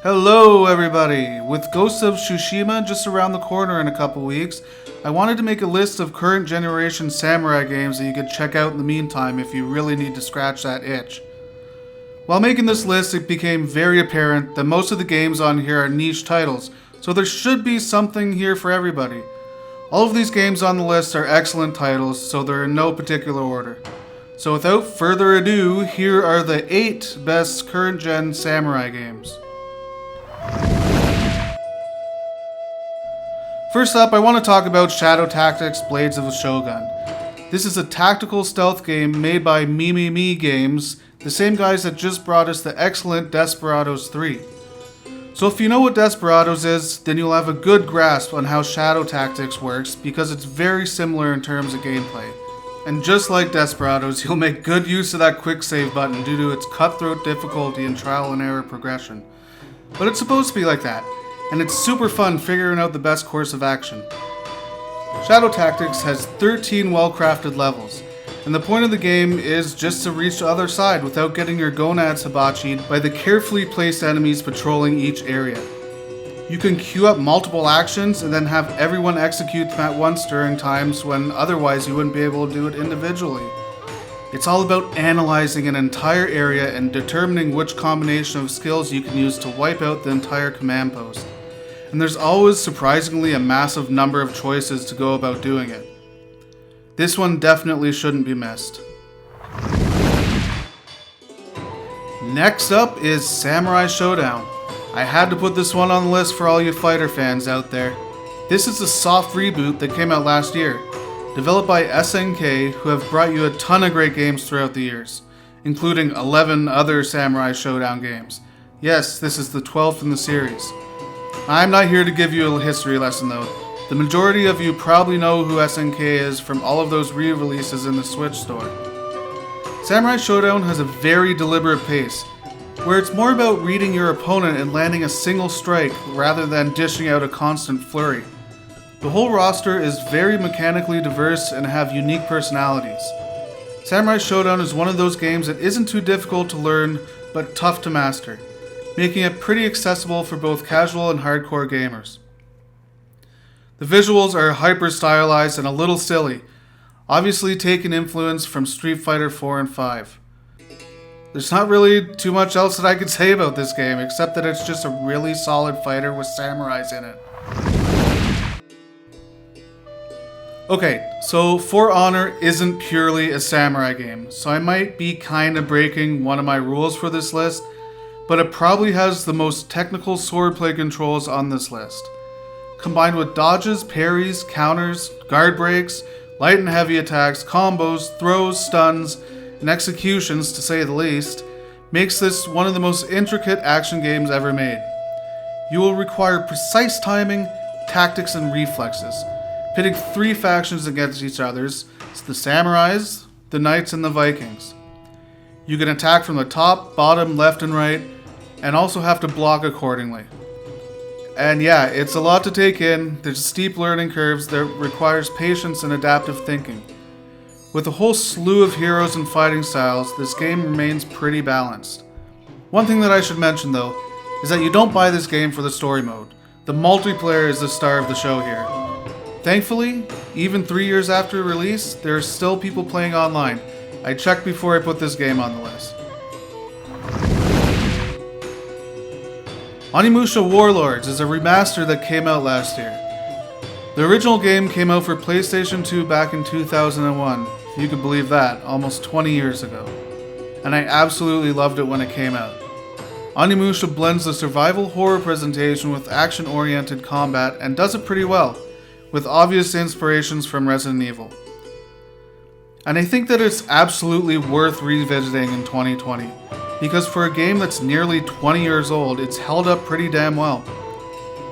Hello everybody! With Ghosts of Tsushima just around the corner in a couple weeks, I wanted to make a list of current generation samurai games that you could check out in the meantime if you really need to scratch that itch. While making this list, it became very apparent that most of the games on here are niche titles, so there should be something here for everybody. All of these games on the list are excellent titles, so they're in no particular order. So without further ado, here are the 8 best current gen samurai games. First up, I want to talk about Shadow Tactics Blades of the Shogun. This is a tactical stealth game made by Me Games, the same guys that just brought us the excellent Desperados 3. So if you know what Desperados is, then you'll have a good grasp on how Shadow Tactics works because it's very similar in terms of gameplay. And just like Desperados, you'll make good use of that quick save button due to its cutthroat difficulty and trial and error progression. But it's supposed to be like that, and it's super fun figuring out the best course of action. Shadow Tactics has 13 well-crafted levels, and the point of the game is just to reach the other side without getting your gonads hibachied by the carefully placed enemies patrolling each area. You can queue up multiple actions and then have everyone execute them at once during times when otherwise you wouldn't be able to do it individually. It's all about analyzing an entire area and determining which combination of skills you can use to wipe out the entire command post. And there's always surprisingly a massive number of choices to go about doing it. This one definitely shouldn't be missed. Next up is Samurai Shodown. I had to put this one on the list for all you fighter fans out there. This is a soft reboot that came out last year, developed by SNK, who have brought you a ton of great games throughout the years, including 11 other Samurai Shodown games. Yes, this is the 12th in the series. I'm not here to give you a history lesson though. The majority of you probably know who SNK is from all of those re-releases in the Switch store. Samurai Shodown has a very deliberate pace, where it's more about reading your opponent and landing a single strike rather than dishing out a constant flurry. The whole roster is very mechanically diverse and have unique personalities. Samurai Shodown is one of those games that isn't too difficult to learn, but tough to master, making it pretty accessible for both casual and hardcore gamers. The visuals are hyper stylized and a little silly, obviously taking influence from Street Fighter 4 and 5. There's not really too much else that I could say about this game, except that it's just a really solid fighter with samurais in it. Okay, so For Honor isn't purely a samurai game, so I might be kinda breaking one of my rules for this list, but it probably has the most technical swordplay controls on this list. Combined with dodges, parries, counters, guard breaks, light and heavy attacks, combos, throws, stuns, and executions to say the least, makes this one of the most intricate action games ever made. You will require precise timing, tactics, and reflexes, pitting 3 factions against each other's, the samurais, the knights, and the Vikings. You can attack from the top, bottom, left, and right, and also have to block accordingly. And yeah, it's a lot to take in. There's steep learning curves that requires patience and adaptive thinking. With a whole slew of heroes and fighting styles, this game remains pretty balanced. One thing that I should mention though, is that you don't buy this game for the story mode. The multiplayer is the star of the show here. Thankfully, even 3 years after release, there are still people playing online. I checked before I put this game on the list. Onimusha Warlords is a remaster that came out last year. The original game came out for PlayStation 2 back in 2001, if you can believe that, almost 20 years ago. And I absolutely loved it when it came out. Onimusha blends the survival horror presentation with action-oriented combat and does it pretty well, with obvious inspirations from Resident Evil. And I think that it's absolutely worth revisiting in 2020, because for a game that's nearly 20 years old, it's held up pretty damn well.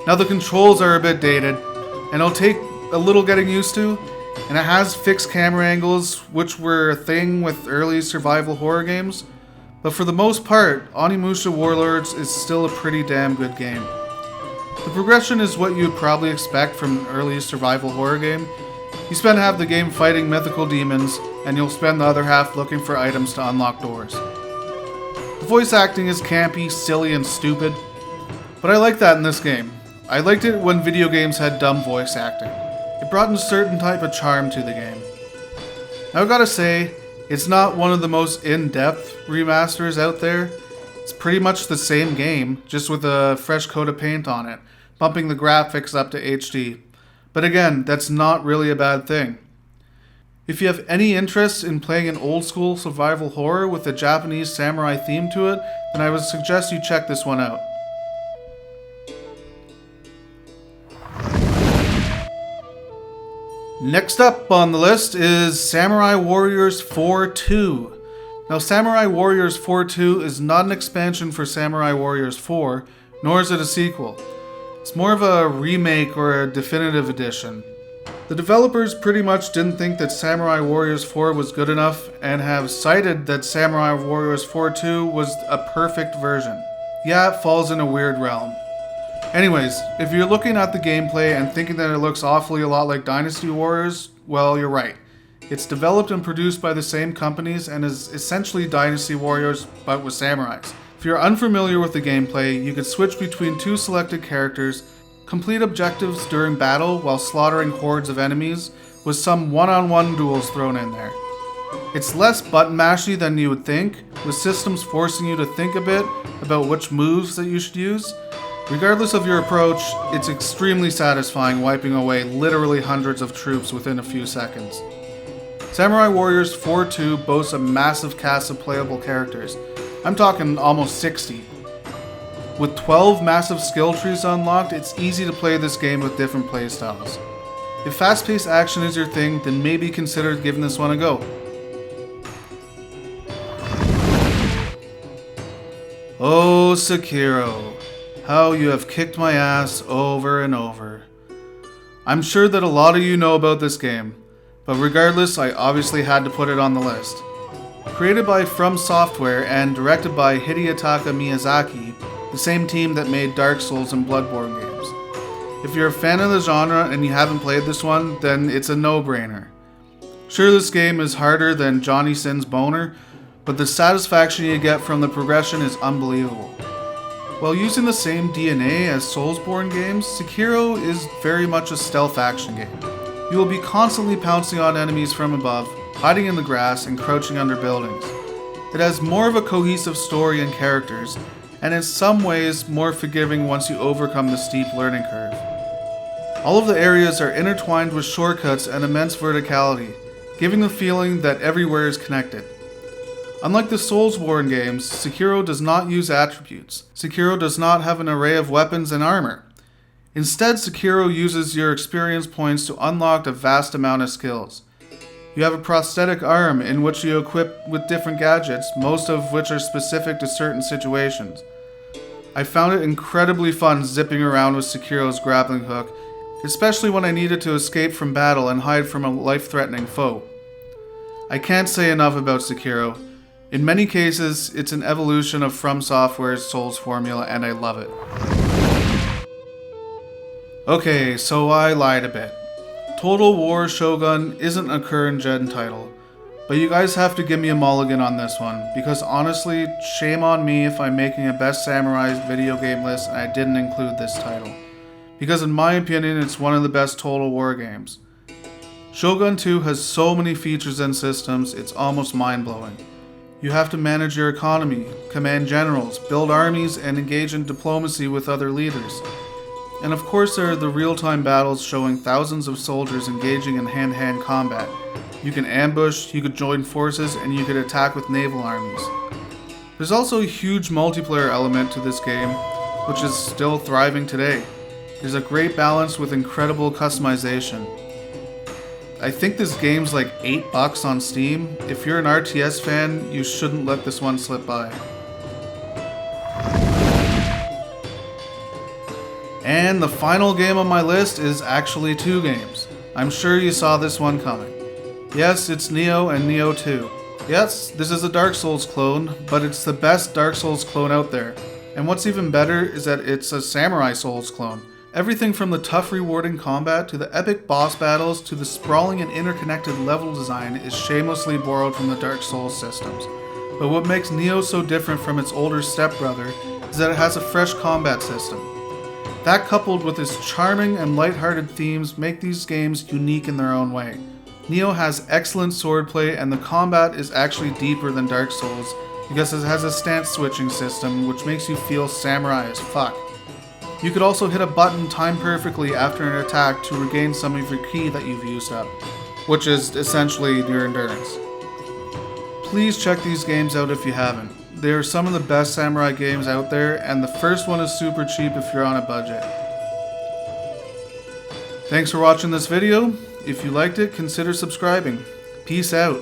Now the controls are a bit dated, and it'll take a little getting used to, and it has fixed camera angles, which were a thing with early survival horror games, but for the most part, Onimusha Warlords is still a pretty damn good game. The progression is what you'd probably expect from an early survival horror game. You spend half the game fighting mythical demons, and you'll spend the other half looking for items to unlock doors. The voice acting is campy, silly, and stupid. But I like that in this game. I liked it when video games had dumb voice acting. It brought in a certain type of charm to the game. Now I gotta say, it's not one of the most in-depth remasters out there. It's pretty much the same game, just with a fresh coat of paint on it, bumping the graphics up to HD. But again, that's not really a bad thing. If you have any interest in playing an old school survival horror with a Japanese samurai theme to it, then I would suggest you check this one out. Next up on the list is Samurai Warriors 4-2. Now, Samurai Warriors 4-2 is not an expansion for Samurai Warriors 4, nor is it a sequel. It's more of a remake or a definitive edition. The developers pretty much didn't think that Samurai Warriors 4 was good enough and have cited that Samurai Warriors 4-2 was a perfect version. Yeah, it falls in a weird realm. Anyways, if you're looking at the gameplay and thinking that it looks awfully a lot like Dynasty Warriors, well, you're right. It's developed and produced by the same companies and is essentially Dynasty Warriors, but with samurais. If you're unfamiliar with the gameplay, you could switch between two selected characters, complete objectives during battle while slaughtering hordes of enemies, with some one-on-one duels thrown in there. It's less button mashy than you would think, with systems forcing you to think a bit about which moves that you should use. Regardless of your approach, it's extremely satisfying wiping away literally hundreds of troops within a few seconds. Samurai Warriors 4-2 boasts a massive cast of playable characters. I'm talking almost 60. With 12 massive skill trees unlocked, it's easy to play this game with different playstyles. If fast-paced action is your thing, then maybe consider giving this one a go. Oh, Sekiro. How you have kicked my ass over and over. I'm sure that a lot of you know about this game, but regardless, I obviously had to put it on the list. Created by From Software and directed by Hidetaka Miyazaki, the same team that made Dark Souls and Bloodborne games. If you're a fan of the genre and you haven't played this one, then it's a no-brainer. Sure, this game is harder than Johnny Sin's Boner, but the satisfaction you get from the progression is unbelievable. While using the same DNA as Soulsborne games, Sekiro is very much a stealth action game. You will be constantly pouncing on enemies from above, hiding in the grass, and crouching under buildings. It has more of a cohesive story and characters, and in some ways more forgiving once you overcome the steep learning curve. All of the areas are intertwined with shortcuts and immense verticality, giving the feeling that everywhere is connected. Unlike the Soulsborne games, Sekiro does not use attributes. Sekiro does not have an array of weapons and armor. Instead, Sekiro uses your experience points to unlock a vast amount of skills. You have a prosthetic arm in which you equip with different gadgets, most of which are specific to certain situations. I found it incredibly fun zipping around with Sekiro's grappling hook, especially when I needed to escape from battle and hide from a life-threatening foe. I can't say enough about Sekiro. In many cases, it's an evolution of From Software's Souls formula, and I love it. Okay, so I lied a bit. Total War Shogun isn't a current-gen title, but you guys have to give me a mulligan on this one, because honestly, shame on me if I'm making a Best Samurai video game list and I didn't include this title. Because in my opinion, it's one of the best Total War games. Shogun 2 has so many features and systems, it's almost mind-blowing. You have to manage your economy, command generals, build armies, and engage in diplomacy with other leaders. And of course there are the real-time battles showing thousands of soldiers engaging in hand-to-hand combat. You can ambush, you could join forces, and you could attack with naval armies. There's also a huge multiplayer element to this game, which is still thriving today. There's a great balance with incredible customization. I think this game's like $8 on Steam. If you're an RTS fan, you shouldn't let this one slip by. And the final game on my list is actually two games. I'm sure you saw this one coming. Yes, it's Nioh and Nioh 2. Yes, this is a Dark Souls clone, but it's the best Dark Souls clone out there. And what's even better is that it's a Samurai Souls clone. Everything from the tough rewarding combat to the epic boss battles to the sprawling and interconnected level design is shamelessly borrowed from the Dark Souls systems. But what makes Nioh so different from its older stepbrother is that it has a fresh combat system. That coupled with its charming and lighthearted themes make these games unique in their own way. Nioh has excellent swordplay and the combat is actually deeper than Dark Souls because it has a stance switching system which makes you feel samurai as fuck. You could also hit a button timed perfectly after an attack to regain some of your ki that you've used up, which is essentially your endurance. Please check these games out if you haven't. They are some of the best samurai games out there, and the first one is super cheap if you're on a budget. Thanks for watching this video. If you liked it, consider subscribing. Peace out.